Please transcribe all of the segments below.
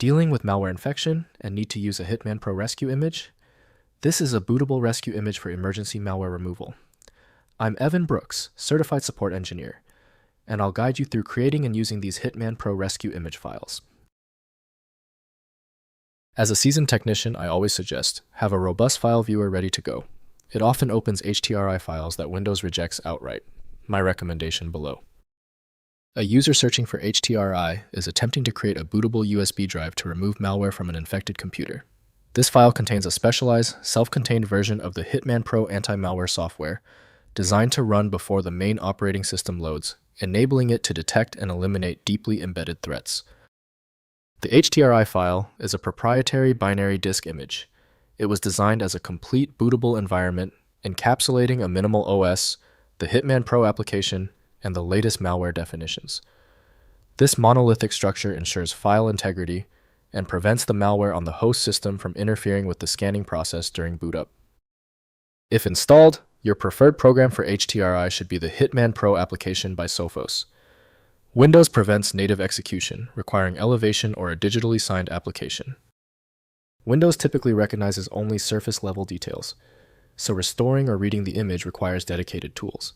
Dealing with malware infection and need to use a HitmanPro rescue image? This is a bootable rescue image for emergency malware removal. I'm Evan Brooks, Certified Support Engineer, and I'll guide you through creating and using these HitmanPro rescue image files. As a seasoned technician, I always suggest have a robust file viewer ready to go. It often opens HTRI files that Windows rejects outright. My recommendation below. A user searching for HTRI is attempting to create a bootable USB drive to remove malware from an infected computer. This file contains a specialized, self-contained version of the HitmanPro anti-malware software designed to run before the main operating system loads, enabling it to detect and eliminate deeply embedded threats. The HTRI file is a proprietary binary disk image. It was designed as a complete bootable environment, encapsulating a minimal OS, the HitmanPro application, and the latest malware definitions. This monolithic structure ensures file integrity and prevents the malware on the host system from interfering with the scanning process during boot up. If installed, your preferred program for HTRI should be the HitmanPro application by Sophos. Windows prevents native execution, requiring elevation or a digitally signed application. Windows typically recognizes only surface-level details, so restoring or reading the image requires dedicated tools.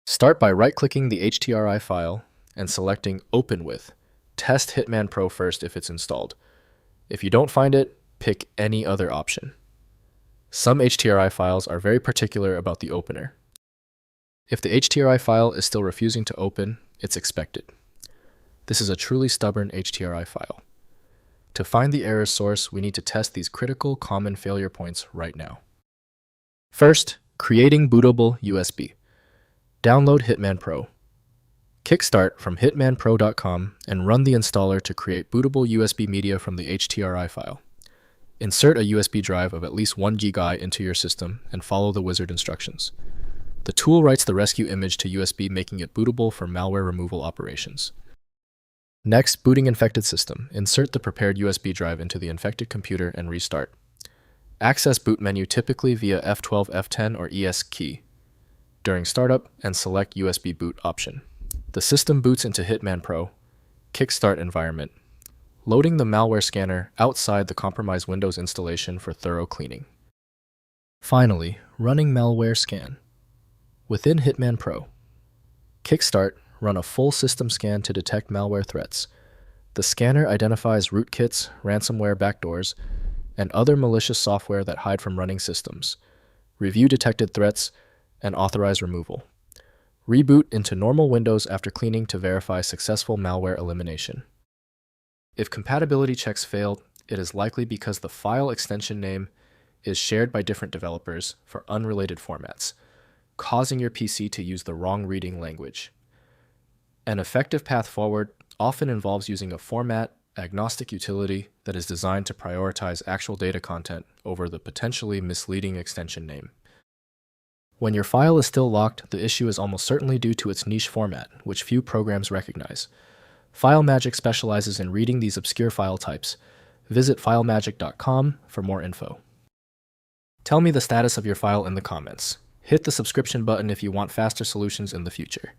Start by right-clicking the HTRI file and selecting Open With. Test HitmanPro first if it's installed. If you don't find it, pick any other option. Some HTRI files are very particular about the opener. If the HTRI file is still refusing to open, it's expected. This is a truly stubborn HTRI file. To find the error source, we need to test these critical common failure points right now. First, creating bootable USB. Download HitmanPro. Kickstart from hitmanpro.com and run the installer to create bootable USB media from the HTRI file. Insert a USB drive of at least 1 GB into your system and follow the wizard instructions. The tool writes the rescue image to USB, making it bootable for malware removal operations. Next, booting infected system. Insert the prepared USB drive into the infected computer and restart. Access boot menu typically via F12, F10, or ES key during startup and select USB boot option. The system boots into HitmanPro. Kickstart environment. Loading the malware scanner outside the compromised Windows installation for thorough cleaning. Finally, running malware scan. Within HitmanPro. Kickstart, run a full system scan to detect malware threats. The scanner identifies rootkits, ransomware backdoors, and other malicious software that hide from running systems. Review detected threats and authorize removal. Reboot into normal Windows after cleaning to verify successful malware elimination. If compatibility checks failed, it is likely because the file extension name is shared by different developers for unrelated formats, causing your PC to use the wrong reading language. An effective path forward often involves using a format-agnostic utility that is designed to prioritize actual data content over the potentially misleading extension name. When your file is still locked, the issue is almost certainly due to its niche format, which few programs recognize. FileMagick specializes in reading these obscure file types. Visit filemagick.com for more info. Tell me the status of your file in the comments. Hit the subscription button if you want faster solutions in the future.